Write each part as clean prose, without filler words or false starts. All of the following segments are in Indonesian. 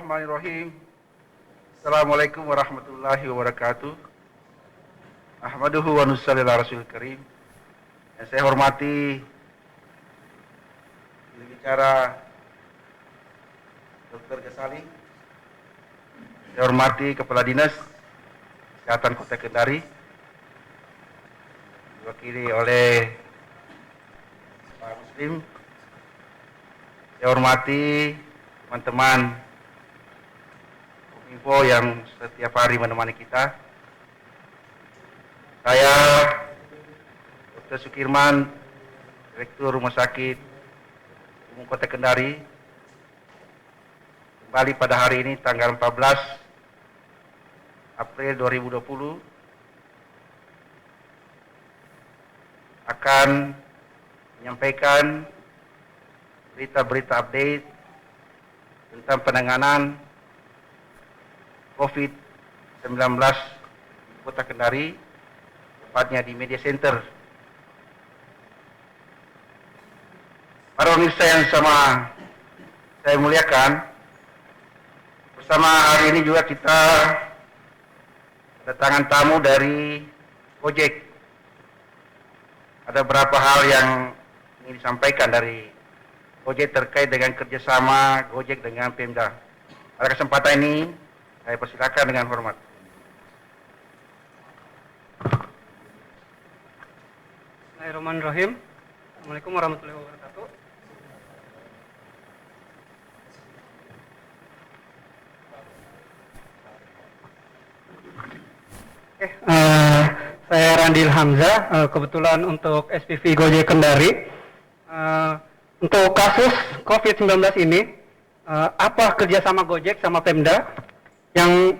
Bismillahirrahmanirrahim. Assalamualaikum warahmatullahi wabarakatuh. Ahmaduhu wa nusalli ala rasul karim. Yang saya hormati bicara Dr. Ghazali. Saya hormati Kepala Dinas Kesehatan Kota Kendari, diwakili oleh Pak Muslim. Saya hormati teman-teman Kominfo yang setiap hari menemani kita. Saya Dr. Sukirman, Direktur Rumah Sakit Umum Kota Kendari, kembali pada hari ini tanggal 14 April 2020 akan menyampaikan berita-berita update tentang penanganan COVID-19 di Kota Kendari, tepatnya di Media Center. Para pemirsa yang saya muliakan, bersama hari ini juga kita kedatangan tamu dari Gojek. Ada beberapa hal yang ingin disampaikan dari Gojek terkait dengan kerjasama Gojek dengan Pemda. Pada kesempatan ini, saya persilakan dengan hormat. Bismillahirrahmanirrahim. Assalamualaikum warahmatullahi wabarakatuh. Saya Randil Hamzah, kebetulan untuk SPV Gojek Kendari. Untuk kasus COVID-19 ini, apa kerjasama Gojek sama Pemda? Yang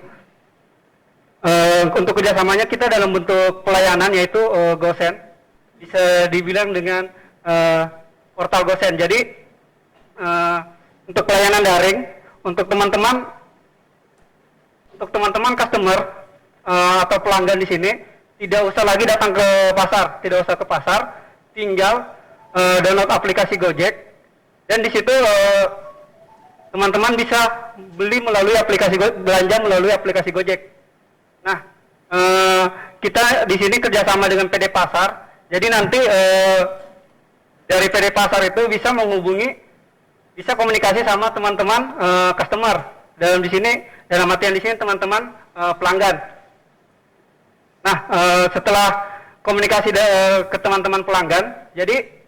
untuk kerjasamanya kita dalam bentuk pelayanan, yaitu GoSend, bisa dibilang dengan portal GoSend. Jadi untuk pelayanan daring, untuk teman-teman customer atau pelanggan di sini tidak usah lagi datang ke pasar, tinggal download aplikasi Gojek, dan di situ teman-teman bisa beli melalui aplikasi belanja melalui aplikasi Gojek. Nah, kita di sini kerjasama dengan PD Pasar, jadi nanti dari PD Pasar itu bisa bisa komunikasi sama teman-teman customer. Dalam artian di sini teman-teman pelanggan. Nah, setelah komunikasi ke teman-teman pelanggan, jadi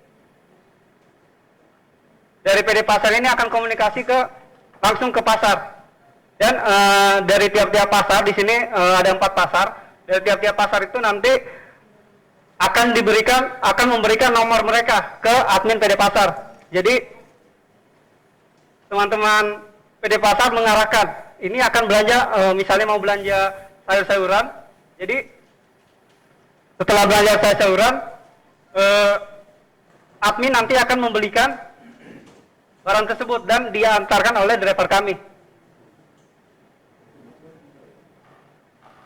dari PD Pasar ini akan komunikasi langsung ke pasar. Dan dari tiap-tiap pasar, di sini ada 4 pasar. Dari tiap-tiap pasar itu nanti akan memberikan nomor mereka ke admin PD Pasar. Jadi teman-teman PD Pasar mengarahkan, ini akan belanja, misalnya mau belanja sayur-sayuran. Jadi setelah belanja sayur-sayuran, admin nanti akan membelikan barang tersebut dan diantarkan oleh driver kami.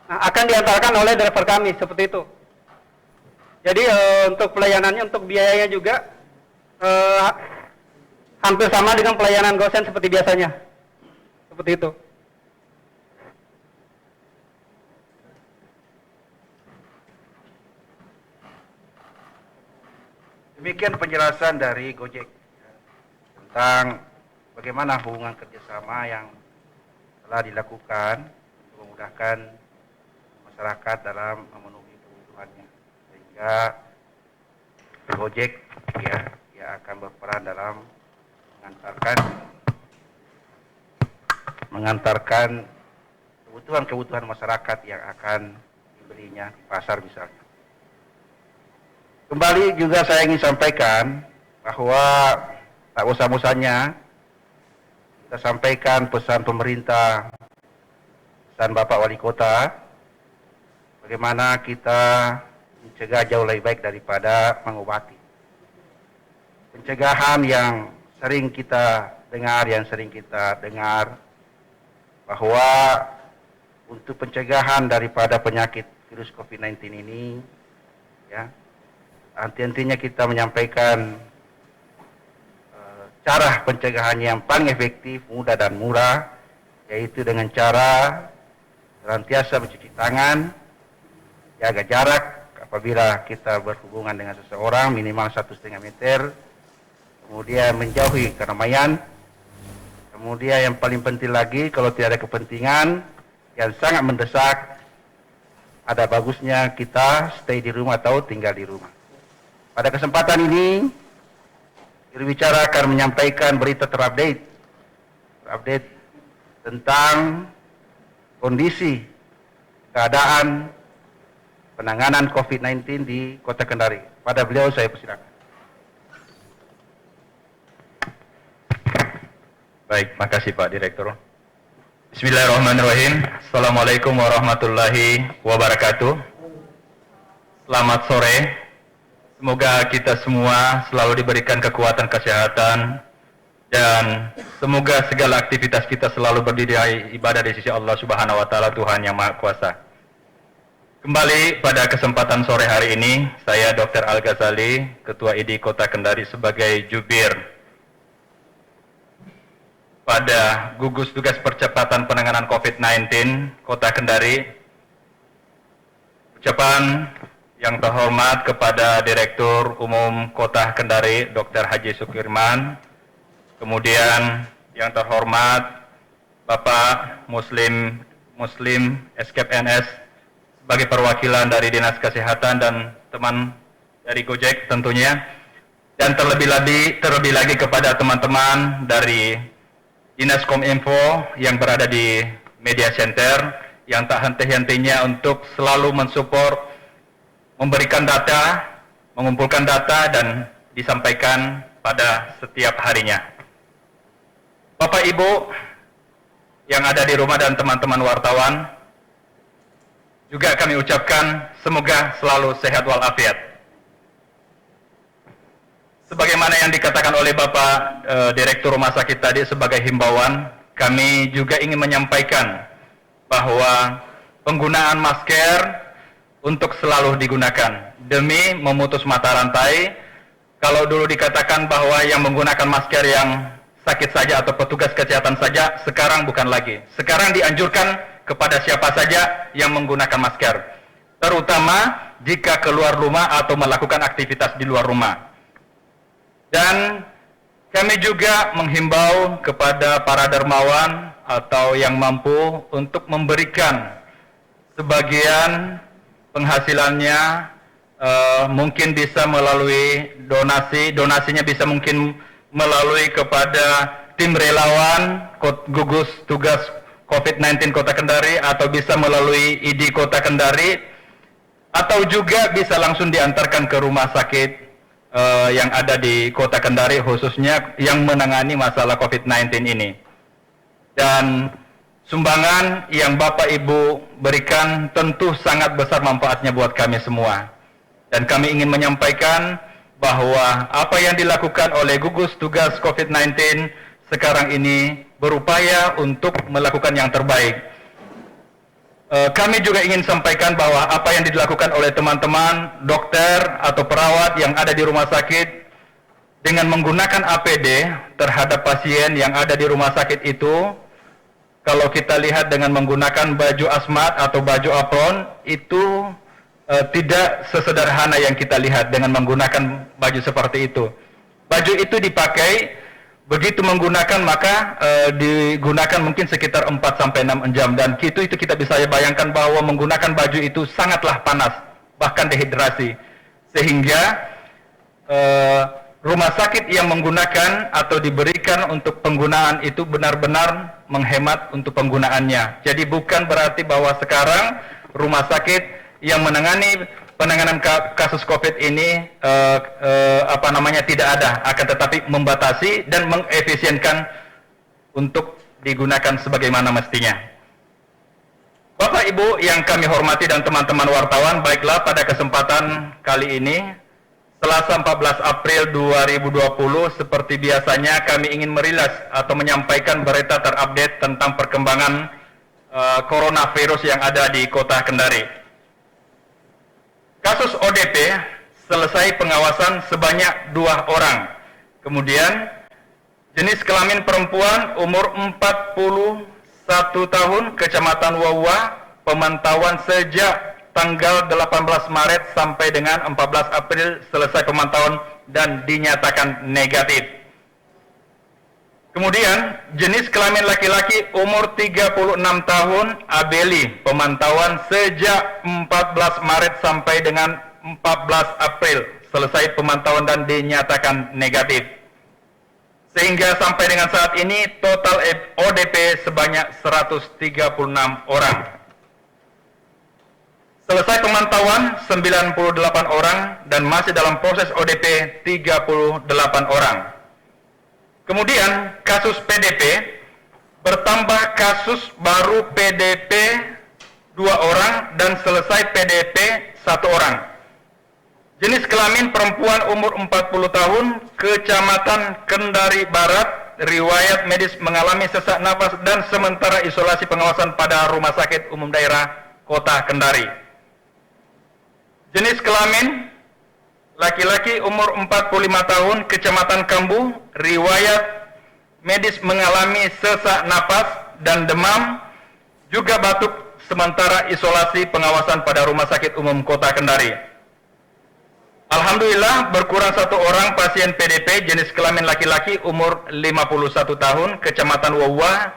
Nah, akan diantarkan oleh driver kami, seperti itu. Jadi untuk pelayanannya, untuk biayanya juga hampir sama dengan pelayanan GoSend seperti biasanya. Seperti itu. Demikian penjelasan dari Gojek tentang bagaimana hubungan kerjasama yang telah dilakukan untuk memudahkan masyarakat dalam memenuhi kebutuhannya, sehingga Gojek ya akan berperan dalam mengantarkan kebutuhan masyarakat yang akan dibelinya di pasar misalnya. Kembali juga saya ingin sampaikan bahwa tak bosan-bosannya kita sampaikan pesan pemerintah, pesan Bapak Wali Kota, bagaimana kita mencegah jauh lebih baik daripada mengobati. Pencegahan yang sering kita dengar, bahwa untuk pencegahan daripada penyakit virus COVID-19 ini, ya, henti-hentinya kita menyampaikan cara pencegahan yang paling efektif, mudah dan murah, yaitu dengan cara senantiasa mencuci tangan, jaga jarak apabila kita berhubungan dengan seseorang minimal 1,5 meter, kemudian menjauhi keramaian, kemudian yang paling penting lagi kalau tidak ada kepentingan yang sangat mendesak, ada bagusnya kita stay di rumah atau tinggal di rumah. Pada kesempatan ini, jurubicara akan menyampaikan berita terupdate tentang kondisi keadaan penanganan COVID-19 di Kota Kendari. Pada beliau saya persilakan. Baik, makasih Pak Direktur. Bismillahirrahmanirrahim. Assalamualaikum warahmatullahi wabarakatuh. Selamat sore. Semoga kita semua selalu diberikan kekuatan kesehatan dan semoga segala aktivitas kita selalu berdiri ibadah di sisi Allah Subhanahu wa taala, Tuhan yang Maha Kuasa. Kembali pada kesempatan sore hari ini, saya Dr. Al-Ghazali, Ketua ID Kota Kendari sebagai jubir pada gugus tugas percepatan penanganan COVID-19 Kota Kendari. Ucapan yang terhormat kepada Direktur Umum Kota Kendari, Dr. Haji Sukirman. Kemudian yang terhormat Bapak Muslim Escape NS sebagai perwakilan dari Dinas Kesehatan dan teman dari Gojek tentunya. Dan terlebih lagi kepada teman-teman dari Dinas Kominfo yang berada di Media Center yang tak henti-hentinya untuk selalu mensupport, memberikan data, mengumpulkan data dan disampaikan pada setiap harinya. Bapak Ibu yang ada di rumah dan teman-teman wartawan, juga kami ucapkan semoga selalu sehat walafiat. Sebagaimana yang dikatakan oleh Bapak Direktur Rumah Sakit tadi sebagai himbauan, kami juga ingin menyampaikan bahwa penggunaan masker untuk selalu digunakan demi memutus mata rantai. Kalau dulu dikatakan bahwa yang menggunakan masker yang sakit saja atau petugas kesehatan saja, sekarang bukan lagi. Sekarang dianjurkan kepada siapa saja yang menggunakan masker, terutama jika keluar rumah atau melakukan aktivitas di luar rumah. Dan kami juga menghimbau kepada para dermawan atau yang mampu untuk memberikan sebagian penghasilannya, mungkin bisa melalui donasinya bisa mungkin melalui kepada tim relawan gugus tugas COVID-19 Kota Kendari, atau bisa melalui ID Kota Kendari, atau juga bisa langsung diantarkan ke rumah sakit yang ada di Kota Kendari, khususnya yang menangani masalah COVID-19 ini. Dan sumbangan yang Bapak Ibu berikan tentu sangat besar manfaatnya buat kami semua. Dan kami ingin menyampaikan bahwa apa yang dilakukan oleh gugus tugas COVID-19 sekarang ini berupaya untuk melakukan yang terbaik. Kami juga ingin sampaikan bahwa apa yang dilakukan oleh teman-teman dokter atau perawat yang ada di rumah sakit dengan menggunakan APD terhadap pasien yang ada di rumah sakit itu, kalau kita lihat dengan menggunakan baju asmat atau baju apron, itu tidak sesederhana yang kita lihat dengan menggunakan baju seperti itu. Baju itu dipakai, begitu menggunakan maka digunakan mungkin sekitar 4-6 jam, dan itu kita bisa bayangkan bahwa menggunakan baju itu sangatlah panas, bahkan dehidrasi, sehingga rumah sakit yang menggunakan atau diberikan untuk penggunaan itu benar-benar menghemat untuk penggunaannya. Jadi bukan berarti bahwa sekarang rumah sakit yang menangani penanganan kasus COVID ini tidak ada, akan tetapi membatasi dan mengefisienkan untuk digunakan sebagaimana mestinya. Bapak Ibu yang kami hormati dan teman-teman wartawan, baiklah pada kesempatan kali ini Selasa 14 April 2020, seperti biasanya kami ingin merilas atau menyampaikan berita terupdate tentang perkembangan coronavirus yang ada di Kota Kendari. Kasus ODP selesai pengawasan sebanyak 2 orang. Kemudian jenis kelamin perempuan umur 40 1 tahun Kecamatan Wawa, pemantauan sejak tanggal 18 Maret sampai dengan 14 April selesai pemantauan dan dinyatakan negatif. Kemudian jenis kelamin laki-laki umur 36 tahun Abeli, pemantauan sejak 14 Maret sampai dengan 14 April selesai pemantauan dan dinyatakan negatif. Sehingga sampai dengan saat ini total ODP sebanyak 136 orang. Selesai pemantauan 98 orang dan masih dalam proses ODP 38 orang. Kemudian kasus PDP bertambah kasus baru PDP 2 orang dan selesai PDP 1 orang. Jenis kelamin perempuan umur 40 tahun, Kecamatan Kendari Barat, riwayat medis mengalami sesak napas dan sementara isolasi pengawasan pada Rumah Sakit Umum Daerah Kota Kendari. Jenis kelamin laki-laki umur 45 tahun, Kecamatan Kambu, riwayat medis mengalami sesak napas dan demam, juga batuk, sementara isolasi pengawasan pada Rumah Sakit Umum Kota Kendari. Alhamdulillah berkurang 1 orang pasien PDP jenis kelamin laki-laki umur 51 tahun, Kecamatan Wawa,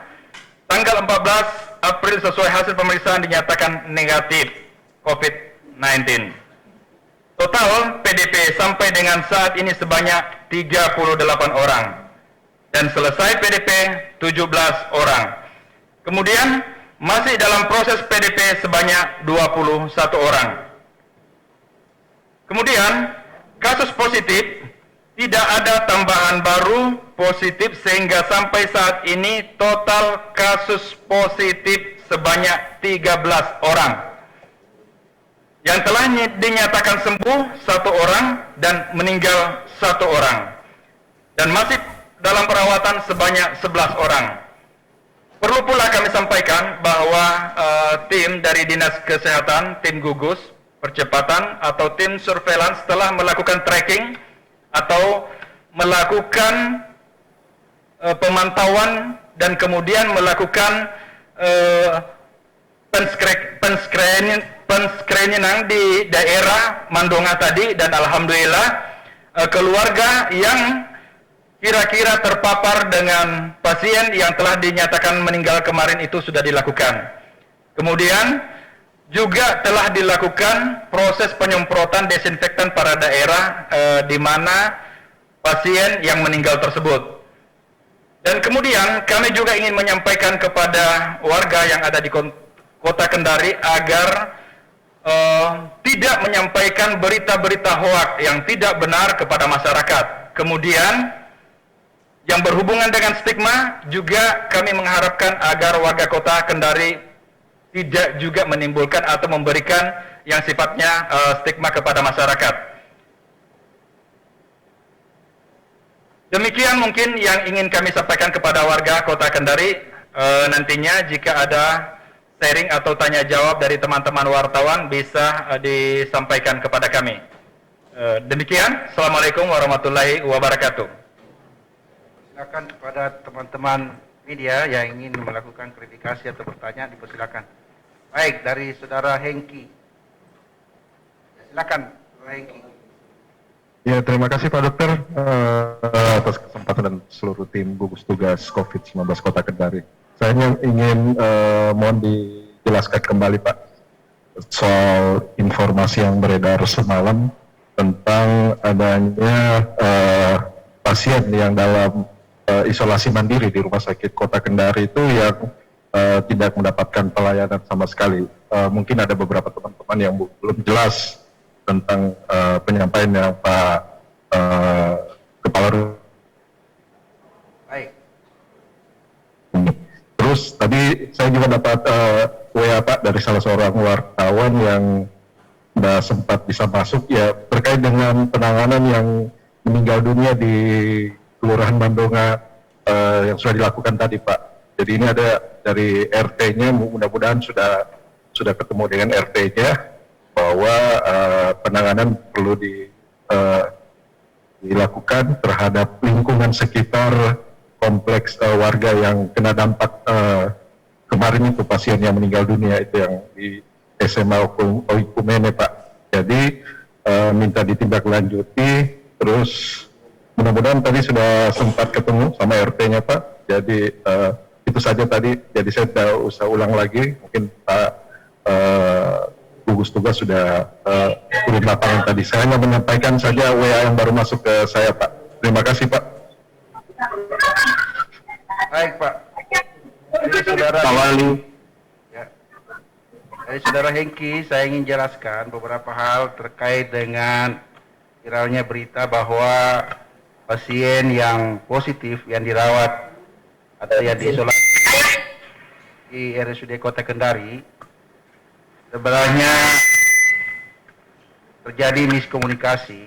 tanggal 14 April sesuai hasil pemeriksaan dinyatakan negatif COVID-19. Total PDP sampai dengan saat ini sebanyak 38 orang dan selesai PDP 17 orang. Kemudian masih dalam proses PDP sebanyak 21 orang. Kemudian kasus positif tidak ada tambahan baru positif sehingga sampai saat ini total kasus positif sebanyak 13 orang. Yang telah dinyatakan sembuh 1 orang dan meninggal 1 orang. Dan masih dalam perawatan sebanyak 11 orang. Perlu pula kami sampaikan bahwa tim dari Dinas Kesehatan, tim gugus percepatan atau tim surveillance telah melakukan tracking atau melakukan pemantauan dan kemudian melakukan penscreening di daerah Mandonga tadi, dan alhamdulillah keluarga yang kira-kira terpapar dengan pasien yang telah dinyatakan meninggal kemarin itu sudah dilakukan. Kemudian juga telah dilakukan proses penyemprotan desinfektan pada daerah di mana pasien yang meninggal tersebut. Dan kemudian kami juga ingin menyampaikan kepada warga yang ada di Kota Kendari agar tidak menyampaikan berita-berita hoaks yang tidak benar kepada masyarakat. Kemudian yang berhubungan dengan stigma juga kami mengharapkan agar warga Kota Kendari tidak juga menimbulkan atau memberikan yang sifatnya stigma kepada masyarakat. Demikian mungkin yang ingin kami sampaikan kepada warga Kota Kendari. Nantinya jika ada sharing atau tanya jawab dari teman-teman wartawan bisa disampaikan kepada kami. Demikian, Assalamualaikum warahmatullahi wabarakatuh. Silakan kepada teman-teman media yang ingin melakukan klarifikasi atau bertanya, dipersilakan. Baik, dari Saudara Hengki. Silakan, Saudara Hengki. Ya, terima kasih Pak Dokter atas kesempatan dan seluruh tim gugus tugas COVID-19 Kota Kendari. Saya ingin mohon dijelaskan kembali Pak soal informasi yang beredar semalam tentang adanya pasien yang dalam isolasi mandiri di Rumah Sakit Kota Kendari itu yang tidak mendapatkan pelayanan sama sekali. Mungkin ada beberapa teman-teman yang belum jelas tentang penyampaian yang Pak Kepala Rumah. Baik. Terus tadi saya juga dapat WA Pak dari salah seorang wartawan yang sudah sempat bisa masuk ya terkait dengan penanganan yang meninggal dunia di Kelurahan Mandonga yang sudah dilakukan tadi Pak. Jadi ini ada dari RT-nya, mudah-mudahan sudah ketemu dengan RT-nya bahwa penanganan perlu dilakukan terhadap lingkungan sekitar kompleks warga yang kena dampak kemarin itu pasien yang meninggal dunia itu yang di SMA Oikumene Pak. Jadi minta ditindaklanjuti, terus mudah-mudahan tadi sudah sempat ketemu sama RT-nya Pak. Jadi itu saja tadi. Jadi saya tidak usah ulang lagi. Mungkin Pak gugus tugas sudah turun lapangan tadi. Saya hanya menyampaikan saja WA yang baru masuk ke saya Pak. Terima kasih Pak. Baik Pak. Jadi saudara ya. Dari saudara Hengki, saya ingin jelaskan beberapa hal terkait dengan viralnya berita bahwa pasien yang positif yang dirawat atau yang diisolasi di RSUD Kota Kendari sebenarnya terjadi miskomunikasi.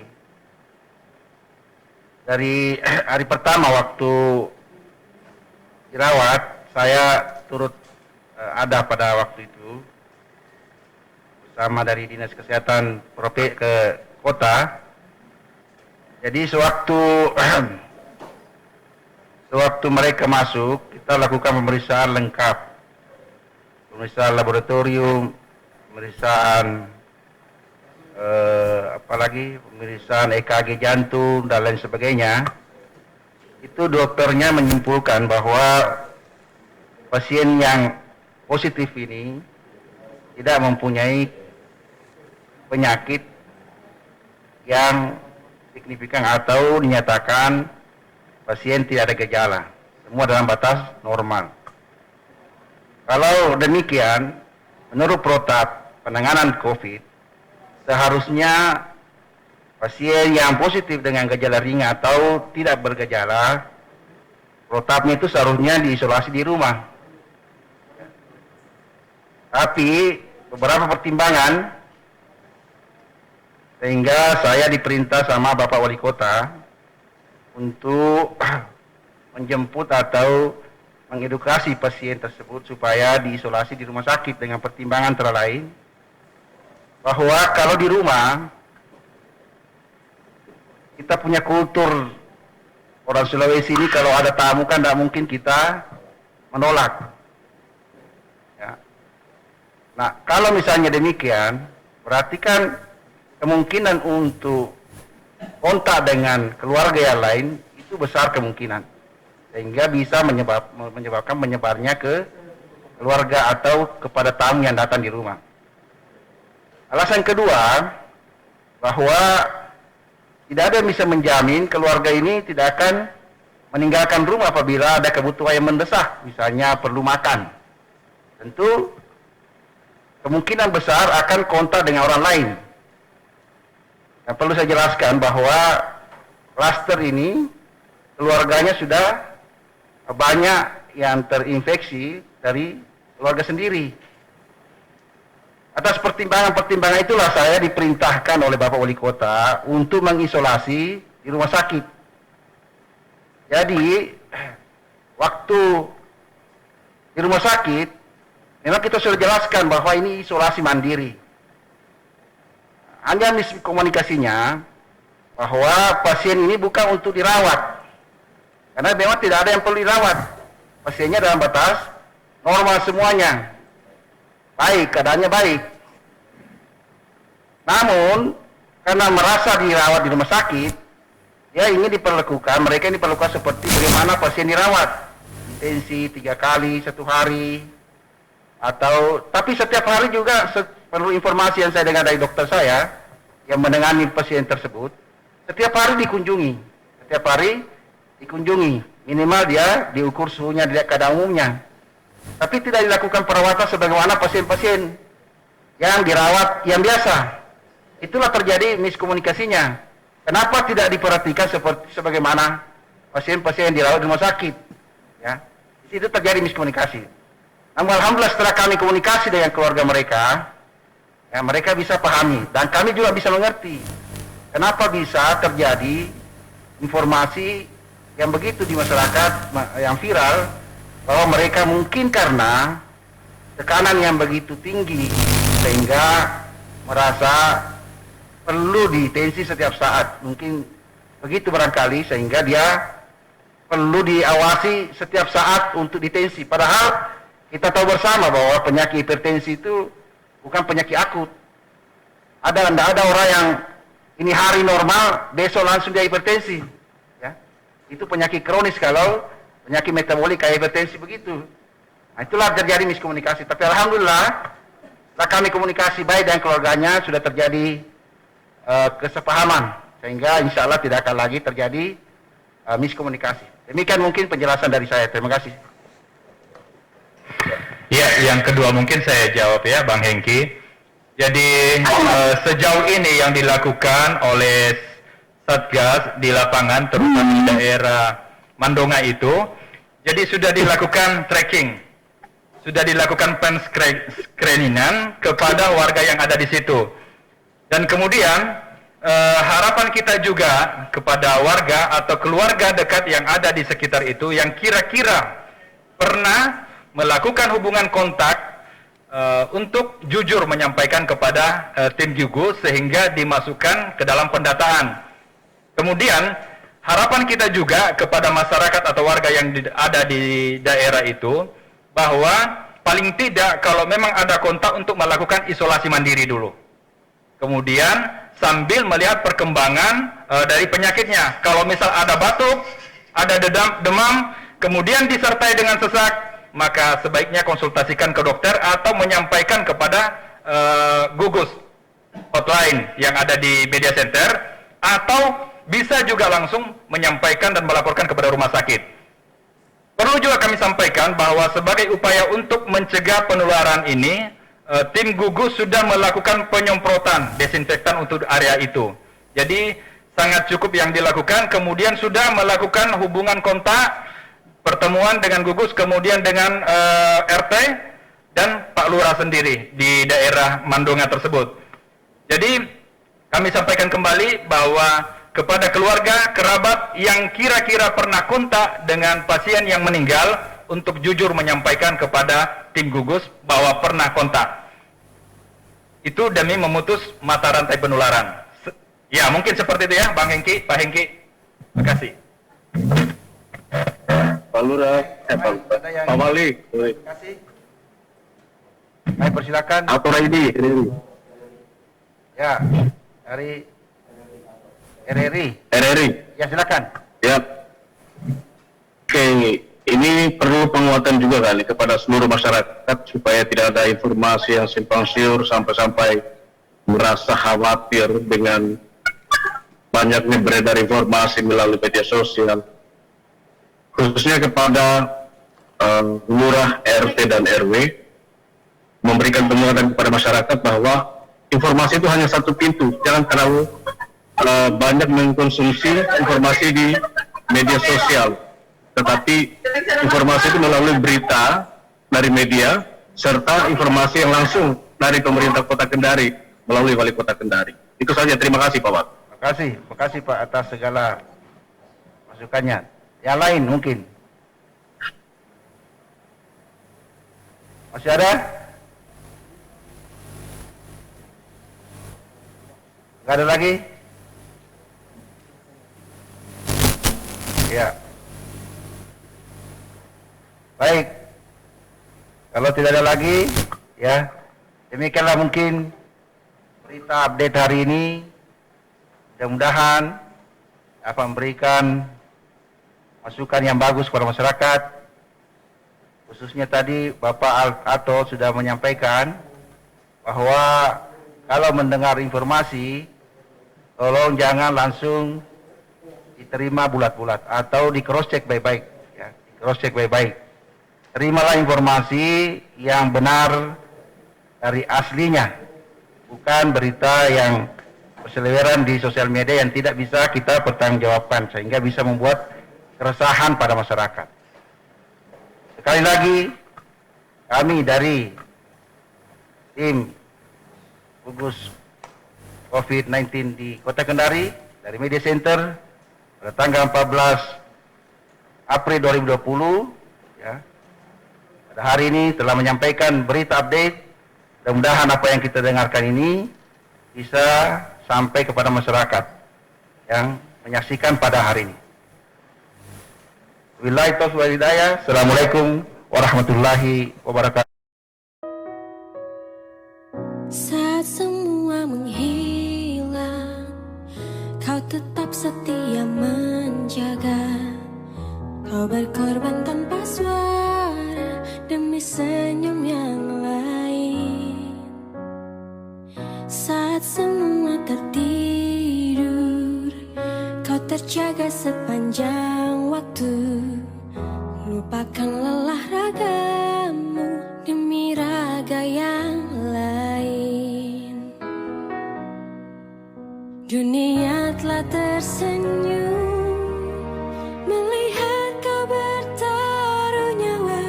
Dari hari pertama waktu dirawat, saya turut ada pada waktu itu bersama dari Dinas Kesehatan ke kota. Jadi sewaktu mereka masuk, kita lakukan pemeriksaan lengkap, pemeriksaan laboratorium, pemeriksaan pemeriksaan EKG jantung dan lain sebagainya. Itu dokternya menyimpulkan bahwa pasien yang positif ini tidak mempunyai penyakit yang signifikan atau dinyatakan pasien tidak ada gejala. Semua dalam batas normal. Kalau demikian, menurut protap penanganan COVID, seharusnya pasien yang positif dengan gejala ringan atau tidak bergejala, protapnya itu seharusnya diisolasi di rumah. Tapi beberapa pertimbangan sehingga saya diperintah sama Bapak Wali Kota untuk menjemput atau mengedukasi pasien tersebut supaya diisolasi di rumah sakit dengan pertimbangan antara lain bahwa kalau di rumah kita punya kultur orang Sulawesi ini, kalau ada tamu kan tidak mungkin kita menolak. Ya. Nah, kalau misalnya demikian, berarti kan kemungkinan untuk kontak dengan keluarga yang lain itu besar kemungkinan, sehingga bisa menyebabkan menyebarnya ke keluarga atau kepada tamu yang datang di rumah. Alasan kedua, bahwa tidak ada yang bisa menjamin keluarga ini tidak akan meninggalkan rumah apabila ada kebutuhan yang mendesak, misalnya perlu makan. Tentu kemungkinan besar akan kontak dengan orang lain. Nah, perlu saya jelaskan bahwa klaster ini keluarganya sudah banyak yang terinfeksi dari keluarga sendiri. Atas pertimbangan-pertimbangan itulah saya diperintahkan oleh Bapak Wali Kota untuk mengisolasi di rumah sakit. Jadi, waktu di rumah sakit, memang kita sudah jelaskan bahwa ini isolasi mandiri. Hanya miskomunikasinya bahwa pasien ini bukan untuk dirawat. Karena memang tidak ada yang perlu dirawat. Pasiennya dalam batas normal semuanya. Baik, keadaannya baik. Namun, karena merasa dirawat di rumah sakit, dia ingin diperlakukan, mereka ini diperlakukan seperti bagaimana pasien dirawat. Intensi 3 kali, 1 hari, atau, tapi setiap hari juga perlu informasi yang saya dengar dari dokter saya, yang menangani pasien tersebut, setiap hari dikunjungi, minimal dia diukur suhunya, dilihat keadaan umumnya. Tapi tidak dilakukan perawatan sebagaimana pasien-pasien yang dirawat yang biasa. Itulah terjadi miskomunikasinya. Kenapa tidak diperhatikan sebagaimana pasien-pasien yang dirawat di rumah sakit? Ya, itu terjadi miskomunikasi. Namun alhamdulillah setelah kami komunikasi dengan keluarga mereka, ya, mereka bisa pahami dan kami juga bisa mengerti kenapa bisa terjadi informasi yang begitu di masyarakat yang viral, bahwa mereka mungkin karena tekanan yang begitu tinggi sehingga merasa perlu ditensi setiap saat, mungkin begitu barangkali, sehingga dia perlu diawasi setiap saat untuk ditensi. Padahal Kita tahu bersama bahwa penyakit hipertensi itu bukan penyakit akut. Tidak ada orang yang ini hari normal, besok langsung dia hipertensi. Ya. Itu penyakit kronis kalau penyakit metabolik kayak hipertensi begitu. Nah, itulah terjadi miskomunikasi. Tapi alhamdulillah, setelah kami komunikasi baik dengan keluarganya, sudah terjadi kesepahaman. Sehingga insya Allah tidak akan lagi terjadi miskomunikasi. Demikian mungkin penjelasan dari saya. Terima kasih. Ya, yang kedua mungkin saya jawab ya, Bang Hengki. Jadi sejauh ini yang dilakukan oleh Satgas di lapangan, terutama di daerah Mandonga itu, jadi sudah dilakukan tracking, sudah dilakukan pen-screeningan kepada warga yang ada di situ. Dan kemudian harapan kita juga kepada warga atau keluarga dekat yang ada di sekitar itu yang kira-kira pernah melakukan hubungan kontak untuk jujur menyampaikan kepada tim gugus sehingga dimasukkan ke dalam pendataan. Kemudian harapan kita juga kepada masyarakat atau warga yang ada di daerah itu bahwa paling tidak kalau memang ada kontak untuk melakukan isolasi mandiri dulu. Kemudian sambil melihat perkembangan dari penyakitnya. Kalau misal ada batuk, ada demam, kemudian disertai dengan sesak, maka sebaiknya konsultasikan ke dokter atau menyampaikan kepada gugus hotline yang ada di media center, atau bisa juga langsung menyampaikan dan melaporkan kepada rumah sakit. Perlu juga kami sampaikan bahwa sebagai upaya untuk mencegah penularan ini, tim gugus sudah melakukan penyemprotan desinfektan untuk area itu. Jadi sangat cukup yang dilakukan, kemudian sudah melakukan hubungan kontak, pertemuan dengan gugus, kemudian dengan RT dan Pak Lurah sendiri di daerah Mandonga tersebut. Jadi kami sampaikan kembali bahwa kepada keluarga, kerabat yang kira-kira pernah kontak dengan pasien yang meninggal untuk jujur menyampaikan kepada tim gugus bahwa pernah kontak. Itu demi memutus mata rantai penularan. Ya, mungkin seperti itu ya, Bang Hengki, Pak Hengki. Terima kasih. Pak Lurah, Pak Wali. Terima kasih. Baik, persilakan. Atau Raidi. Ya, dari RRI. RRI. Ya, silakan. Ya. Oke, ini perlu penguatan juga kali kepada seluruh masyarakat supaya tidak ada informasi yang simpang siur sampai-sampai merasa khawatir dengan banyaknya beredar informasi melalui media sosial. Khususnya kepada lurah, RT dan RW, memberikan penguatan kepada masyarakat bahwa informasi itu hanya satu pintu, jangan terlalu banyak mengkonsumsi informasi di media sosial, tetapi informasi itu melalui berita dari media serta informasi yang langsung dari pemerintah Kota Kendari melalui Wali Kota Kendari. Itu saja, terima kasih Pak Wak. Terima kasih Pak atas segala masukannya. Yang lain mungkin masih ada? Nggak ada lagi? Ya. Baik. Kalau tidak ada lagi, ya, demikianlah mungkin berita update hari ini. Mudah-mudahan dapat memberikan masukan yang bagus kepada masyarakat. Khususnya tadi Bapak Ato sudah menyampaikan bahwa kalau mendengar informasi, tolong jangan langsung diterima bulat-bulat atau di cross check baik-baik, ya, di cross check baik-baik. Terimalah informasi yang benar dari aslinya, bukan berita yang berseliweran di sosial media yang tidak bisa kita pertanggungjawabkan sehingga bisa membuat keresahan pada masyarakat. Sekali lagi, kami dari tim gugus COVID-19 di Kota Kendari dari Media Center pada tanggal 14 April 2020, ya, pada hari ini telah menyampaikan berita update. Mudah-mudahan apa yang kita dengarkan ini bisa sampai kepada masyarakat yang menyaksikan pada hari ini. Wabillahi taufiq wal hidayah. Assalamualaikum warahmatullahi wabarakatuh. Saat semua menghilang, kau tetap setia menjaga. Kau berkorban tanpa suara demi senyum yang lain. Saat semua tertidur, kau terjaga sepanjang waktu. Lupakan lelah ragamu demi raga yang lain. Dunia telah tersenyum melihat kau bertaruh nyawa.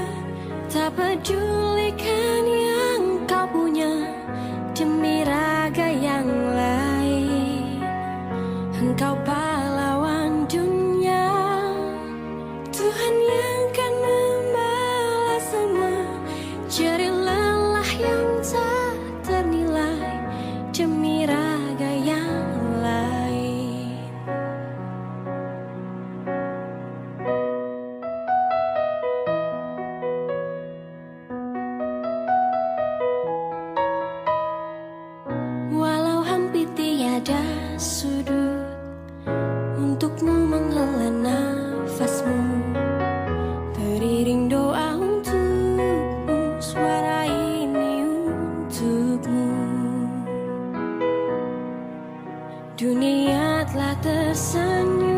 Tak pedulikan yang kau punya demi raga yang lain. Engkau pahlawan dunia, Tuhan yang kan membalas semua jerih lelah yang tak ternilai demi raga yang lain. Walau hampir tiada sudut untukmu menghela nafasmu, teriring doa untukmu, suara ini untukmu. Dunia telah tersenyum